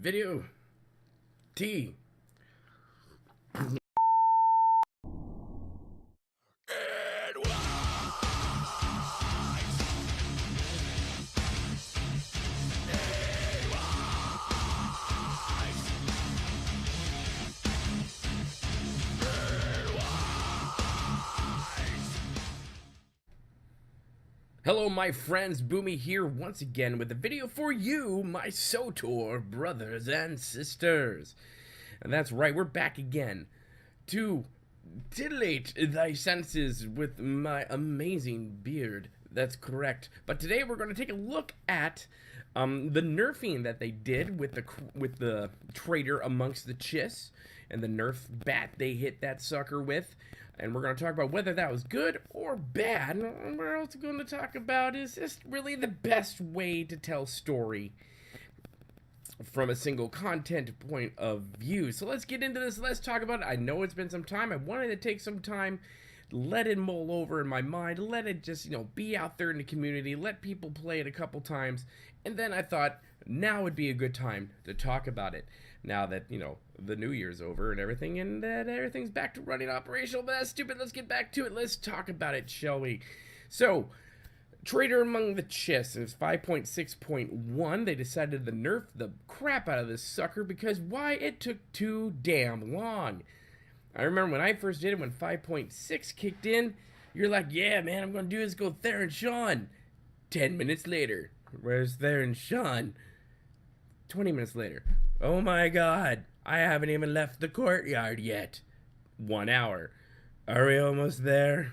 Video T. Hello my friends, Boomy here once again with a video for you, my SWTOR brothers and sisters. And that's right, we're back again to titillate thy senses with my amazing beard. That's correct. But today we're going to take a look at the nerfing that they did with the Traitor amongst the Chiss and the Nerf bat they hit that sucker with. And we're going to talk about whether that was good or bad. And we're also going to talk about, is this really the best way to tell story from a single content point of view? So let's get into this. Let's talk about it. I know it's been some time. I wanted to take some time, let it mull over in my mind, let it just, be out there in the community, let people play it a couple times. And then I thought now would be a good time to talk about it. Now that, the new year's over and everything, and that everything's back to running operational, but that's stupid. Let's get back to it. Let's talk about it, shall we? So, Traitor among the Chiss is 5.6.1. They decided to nerf the crap out of this sucker because why? It took too damn long. I remember when I first did it, when 5.6 kicked in, you're like, yeah, man, I'm going to do this, go Theron Sean. 10 minutes later, where's Theron Sean? 20 minutes later, oh my god, I haven't even left the courtyard yet. 1 hour. Are we almost there?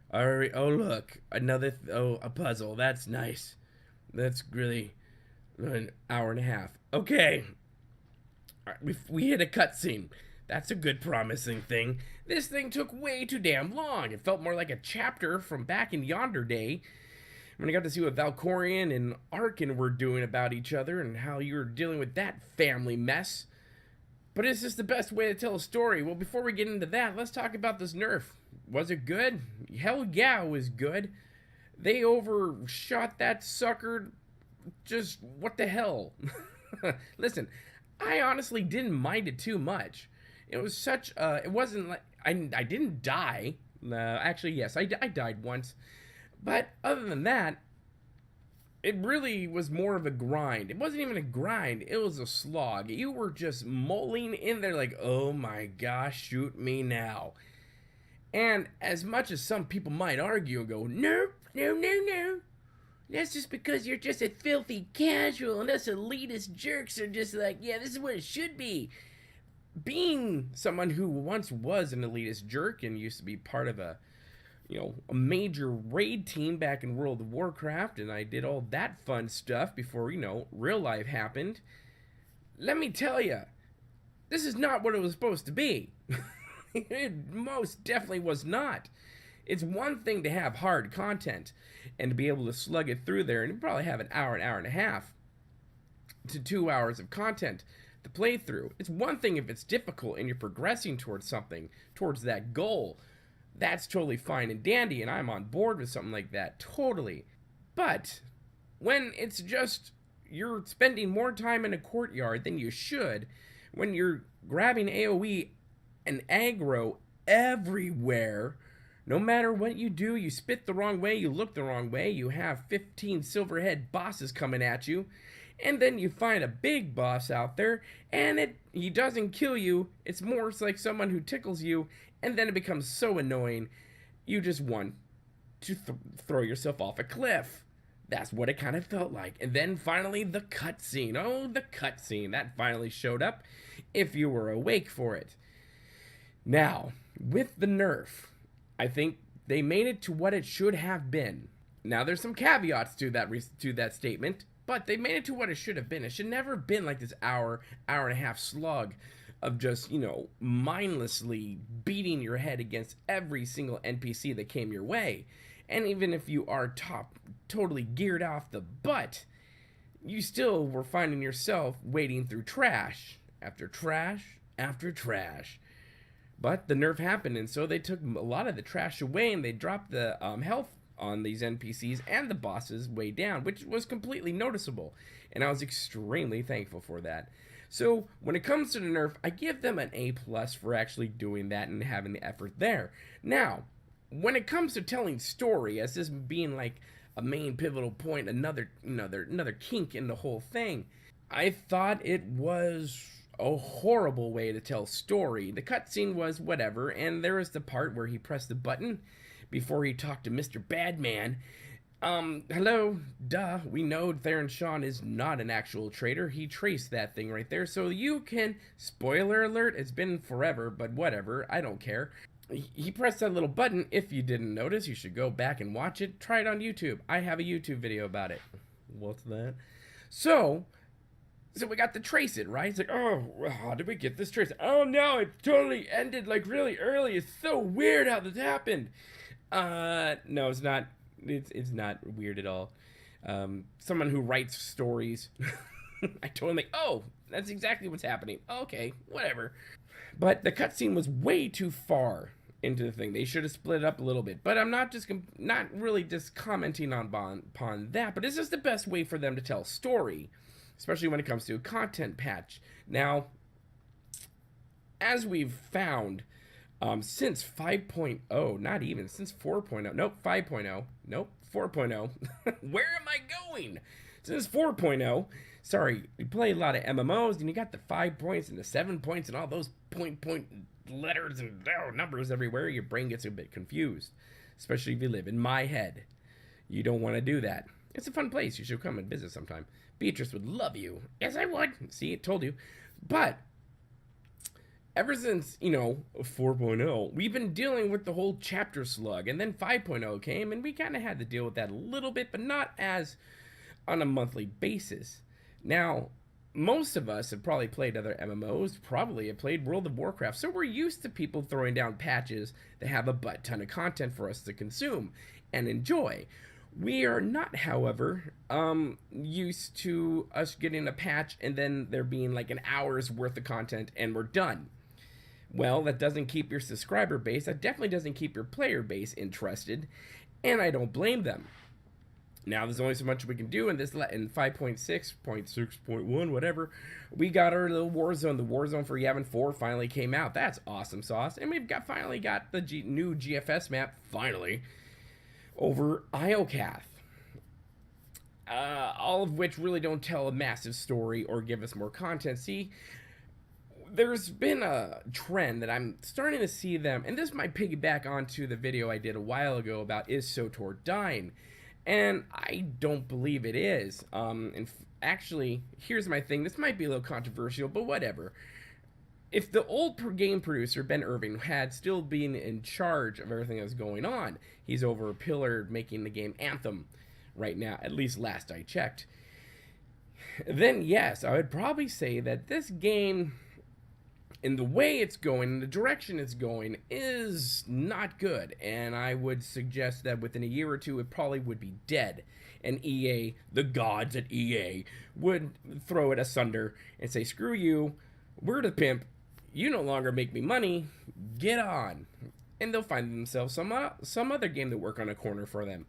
Are we? Oh look, another, a puzzle. That's nice. That's really an hour and a half. Okay. We hit a cutscene. That's a good promising thing. This thing took way too damn long. It felt more like a chapter from back in yonder day, when I got to see what Valkorion and Arkin were doing about each other and how you were dealing with that family mess. But is this the best way to tell a story? Well, before we get into that, let's talk about this nerf. Was it good? Hell yeah, it was good. They overshot that sucker. Just, what the hell? Listen, I honestly didn't mind it too much. It was such, it wasn't like, I didn't die. Actually, yes, I died once. But other than that, it really was more of a grind. It wasn't even a grind, it was a slog. You were just mulling in there like, oh my gosh, shoot me now. And as much as some people might argue and go, no, that's just because you're just a filthy casual and us elitist jerks are just like, yeah, this is what it should be. Being someone who once was an elitist jerk and used to be part of a major raid team back in World of Warcraft, and I did all that fun stuff before, real life happened. Let me tell you, this is not what it was supposed to be. It most definitely was not. It's one thing to have hard content and to be able to slug it through there, and you probably have an hour and a half to 2 hours of content to play through. It's one thing if it's difficult and you're progressing towards something, towards that goal. That's totally fine and dandy, and I'm on board with something like that, totally. But when it's just you're spending more time in a courtyard than you should, when you're grabbing AoE and aggro everywhere, no matter what you do, you spit the wrong way, you look the wrong way, you have 15 silverhead bosses coming at you, and then you find a big boss out there, and he doesn't kill you, it's more like someone who tickles you, and then it becomes so annoying, you just want to throw yourself off a cliff. That's what it kind of felt like. And then finally, the cutscene. Oh, the cutscene. That finally showed up, if you were awake for it. Now, with the nerf, I think they made it to what it should have been. Now, there's some caveats to that statement, but they made it to what it should have been. It should never have been like this hour and a half slog of just, mindlessly beating your head against every single NPC that came your way. And even if you are totally geared off the butt, you still were finding yourself wading through trash after trash after trash. But the nerf happened, and so they took a lot of the trash away, and they dropped the health on these NPCs and the bosses way down, which was completely noticeable, and I was extremely thankful for that. So when it comes to the nerf, I give them an A+ for actually doing that and having the effort there. Now, when it comes to telling story, as this being like a main pivotal point, another kink in the whole thing, I thought it was a horrible way to tell story. The cutscene was whatever, and there was the part where he pressed the button before he talked to Mr. Badman. Hello, duh, we know Theron Shawn is not an actual traitor. He traced that thing right there, so you can, spoiler alert, it's been forever, but whatever, I don't care. He pressed that little button. If you didn't notice, you should go back and watch it. Try it on YouTube. I have a YouTube video about it. What's that? So we got to trace it, right? It's like, oh, how did we get this trace? Oh no, it totally ended like really early. It's so weird how this happened. No, it's not. It's not weird at all. Someone who writes stories, I told him, oh, that's exactly what's happening. Okay, whatever. But the cutscene was way too far into the thing. They should have split it up a little bit. But I'm not really just commenting upon that. But it's just the best way for them to tell story, especially when it comes to a content patch. Now, as we've found, since 5.0, not even, since 4.0, nope, 5.0, nope, 4.0, where am I going? Since 4.0, sorry, you play a lot of MMOs, and you got the 5 points and the 7 points and all those point letters and numbers everywhere, your brain gets a bit confused, especially if you live in my head. You don't want to do that. It's a fun place. You should come and visit sometime. Beatrice would love you. Yes, I would. See, it told you. But ever since, 4.0, we've been dealing with the whole chapter slug, and then 5.0 came, and we kind of had to deal with that a little bit, but not as on a monthly basis. Now, most of us have probably played other MMOs, probably have played World of Warcraft, so we're used to people throwing down patches that have a butt ton of content for us to consume and enjoy. We are not, however, used to us getting a patch and then there being like an hour's worth of content and we're done. Well, that doesn't keep your subscriber base, that definitely doesn't keep your player base interested, and I don't blame them. Now, there's only so much we can do in this, in 5.6, 0.6.1, whatever. We got our little Warzone. The Warzone for Yavin 4 finally came out. That's awesome sauce. And we've finally got the new GFS map, finally, over Iocath. All of which really don't tell a massive story or give us more content. See, there's been a trend that I'm starting to see them, and this might piggyback onto the video I did a while ago about is SWTOR dying? And I don't believe it is. Actually, here's my thing. This might be a little controversial, but whatever. If the old game producer, Ben Irving, had still been in charge of everything that's going on, he's over a pillar making the game Anthem right now, at least last I checked, then yes, I would probably say that this game, in the way it's going, in the direction it's going, is not good. And I would suggest that within a year or two, it probably would be dead. And EA, the gods at EA, would throw it asunder and say, screw you, we're the pimp, you no longer make me money, get on. And they'll find themselves some other game to work on a corner for them.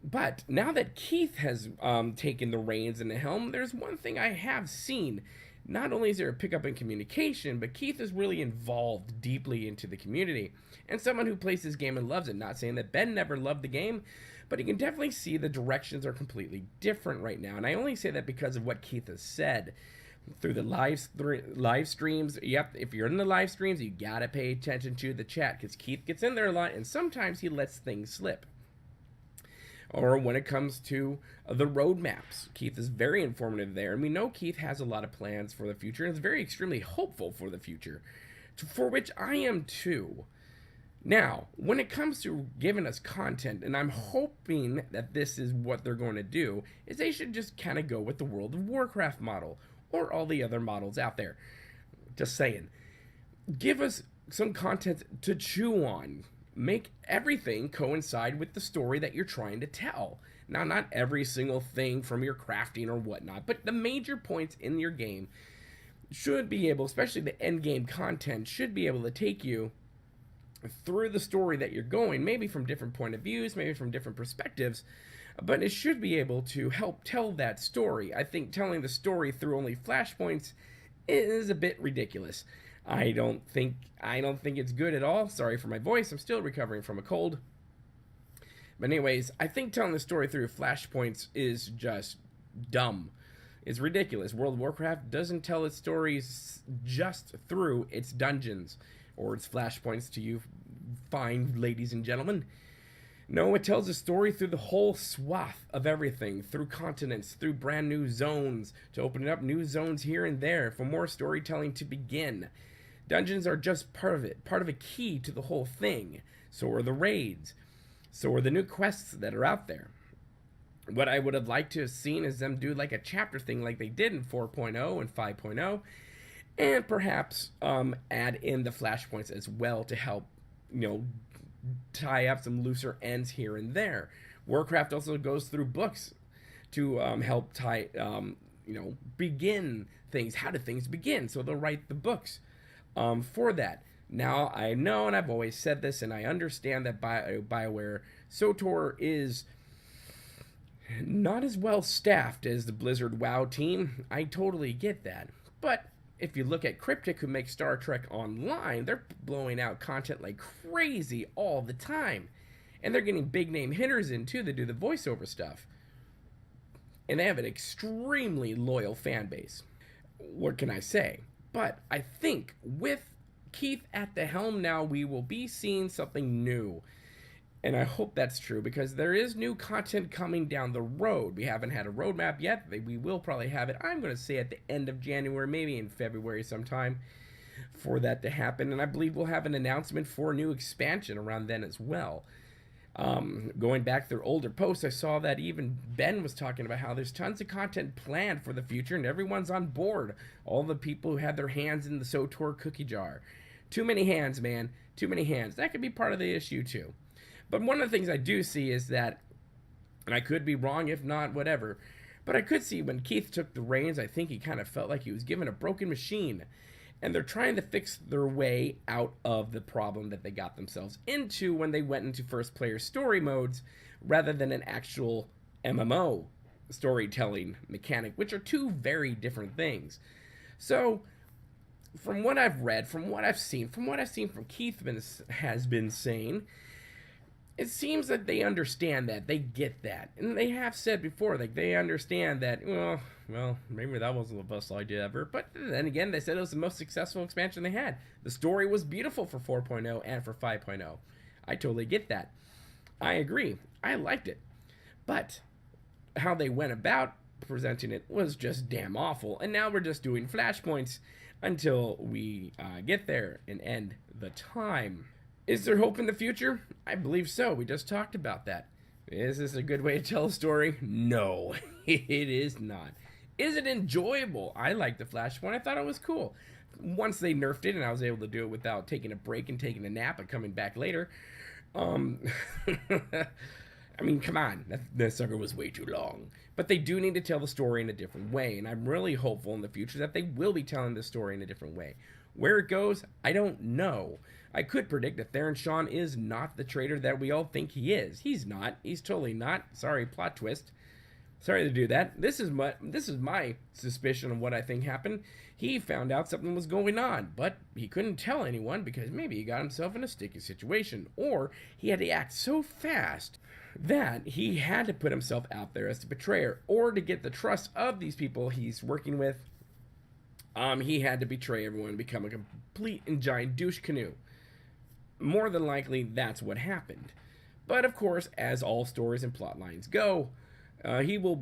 But now that Keith has taken the reins and the helm, there's one thing I have seen. Not only is there a pickup in communication, but Keith is really involved deeply into the community. And someone who plays this game and loves it. Not saying that Ben never loved the game, but you can definitely see the directions are completely different right now. And I only say that because of what Keith has said. Through the live streams, if you're in the live streams, you gotta pay attention to the chat, because Keith gets in there a lot, and sometimes he lets things slip. Or when it comes to the roadmaps, Keith is very informative there, and we know Keith has a lot of plans for the future, and is very extremely hopeful for the future, for which I am too. Now, when it comes to giving us content, and I'm hoping that this is what they're going to do, is they should just kind of go with the World of Warcraft model, or all the other models out there. Just saying. Give us some content to chew on. Make everything coincide with the story that you're trying to tell. Now, not every single thing from your crafting or whatnot, but the major points in your game should be able, especially the end game content, should be able to take you through the story that you're going, maybe from different point of views, maybe from different perspectives, but it should be able to help tell that story. I think telling the story through only flashpoints is a bit ridiculous. I don't think it's good at all. Sorry for my voice. I'm still recovering from a cold. But anyways, I think telling the story through flashpoints is just dumb. It's ridiculous. World of Warcraft doesn't tell its stories just through its dungeons or its flashpoints, to you fine ladies and gentlemen. No, it tells a story through the whole swath of everything, through continents, through brand new zones, to open up new zones here and there for more storytelling to begin. Dungeons are just part of it, part of a key to the whole thing. So are the raids. So are the new quests that are out there. What I would have liked to have seen is them do like a chapter thing like they did in 4.0 and 5.0, and perhaps add in the flashpoints as well to help, tie up some looser ends here and there. Warcraft also goes through books to help tie, begin things. How do things begin? So they'll write the books for that. Now, I know, and I've always said this, and I understand that BioWare SWTOR is not as well staffed as the Blizzard WoW team. I totally get that. But if you look at Cryptic, who makes Star Trek Online, they're blowing out content like crazy all the time. And they're getting big name hitters in too that do the voiceover stuff. And they have an extremely loyal fan base. What can I say? But I think with Keith at the helm now, we will be seeing something new. And I hope that's true, because there is new content coming down the road. We haven't had a roadmap yet. We will probably have it, I'm going to say, at the end of January, maybe in February sometime, for that to happen. And I believe we'll have an announcement for a new expansion around then as well. Going back through older posts, I saw that even Ben was talking about how there's tons of content planned for the future, and everyone's on board. All the people who had their hands in the SWTOR cookie jar. Too many hands, man. Too many hands. That could be part of the issue, too. But one of the things I do see is that, and I could be wrong, if not, whatever, but I could see when Keith took the reins, I think he kind of felt like he was given a broken machine. And they're trying to fix their way out of the problem that they got themselves into when they went into first player story modes rather than an actual MMO storytelling mechanic, which are two very different things. So, from what I've read, from what I've seen from Keith has been saying, it seems that they understand that. They get that. And they have said before, like, they understand that, well, maybe that wasn't the best idea ever. But then again, they said it was the most successful expansion they had. The story was beautiful for 4.0 and for 5.0. I totally get that. I agree. I liked it. But how they went about presenting it was just damn awful. And now we're just doing flashpoints until we get there and end the time. Is there hope in the future? I believe so. We just talked about that. Is this a good way to tell a story? No, it is not. Is it enjoyable? I liked the Flashpoint. I thought it was cool. Once they nerfed it and I was able to do it without taking a break and taking a nap and coming back later. I mean, come on. That sucker was way too long. But they do need to tell the story in a different way. And I'm really hopeful in the future that they will be telling the story in a different way. Where it goes, I don't know. I could predict that Theron Shan is not the traitor that we all think he is. He's not. He's totally not. Sorry, plot twist. Sorry to do that. This is my suspicion of what I think happened. He found out something was going on, but he couldn't tell anyone because maybe he got himself in a sticky situation, or he had to act so fast that he had to put himself out there as the betrayer, or to get the trust of these people he's working with, he had to betray everyone and become a complete and giant douche canoe. More than likely, that's what happened. But of course, as all stories and plot lines go, he will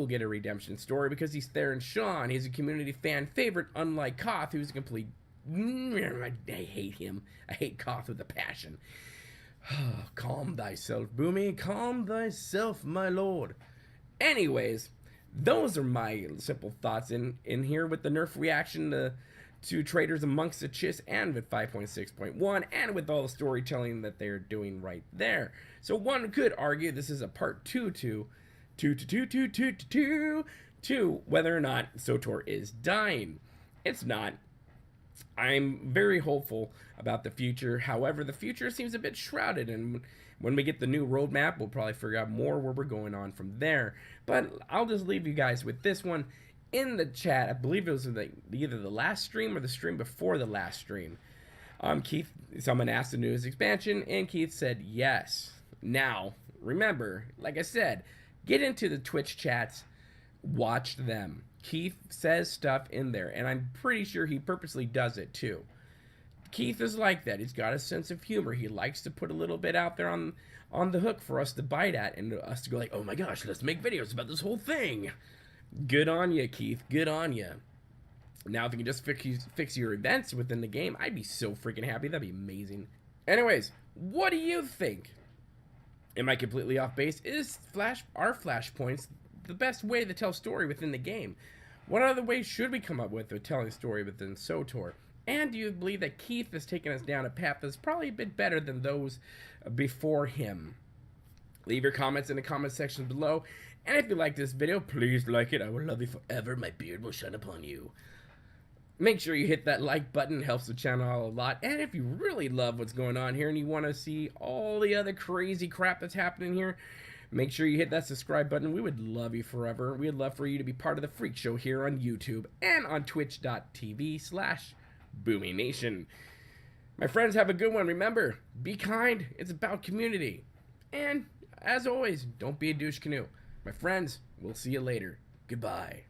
get a redemption story because he's Theron Shan. He's a community fan favorite, unlike Koth, who's a complete... I hate him. I hate Koth with a passion. Calm thyself, Boomy. Calm thyself, my lord. Anyways, those are my simple thoughts in here with the nerf reaction to Traitors Amongst the Chiss, and with 5.6.1, and with all the storytelling that they're doing right there. So one could argue this is a part 2 to whether or not SWTOR is dying. It's not. I'm very hopeful about the future. However, the future seems a bit shrouded, and when we get the new roadmap, we'll probably figure out more where we're going on from there. But I'll just leave you guys with this one in the chat. I believe it was either the last stream or the stream before the last stream. Keith, someone asked the newest expansion, and Keith said yes. Now, remember, like I said, get into the Twitch chats, watch them. Keith says stuff in there, and I'm pretty sure he purposely does it too. Keith is like that. He's got a sense of humor. He likes to put a little bit out there on the hook for us to bite at, and us to go like, oh my gosh, let's make videos about this whole thing. Good on you, Keith. Good on you. Now, if you can just fix your events within the game, I'd be so freaking happy. That'd be amazing. Anyways, what do you think? Am I completely off base? Is our flashpoints the best way to tell story within the game? What other ways should we come up with for telling story within SWTOR? And do you believe that Keith has taken us down a path that's probably a bit better than those before him? Leave your comments in the comment section below. And if you like this video, please like it. I will love you forever. My beard will shine upon you. Make sure you hit that like button. It helps the channel out a lot. And if you really love what's going on here and you want to see all the other crazy crap that's happening here, make sure you hit that subscribe button. We would love you forever. We'd love for you to be part of the Freak Show here on YouTube and on twitch.tv/BoomyNation. My friends, have a good one. Remember, be kind. It's about community. And as always, don't be a douche canoe. My friends, we'll see you later. Goodbye.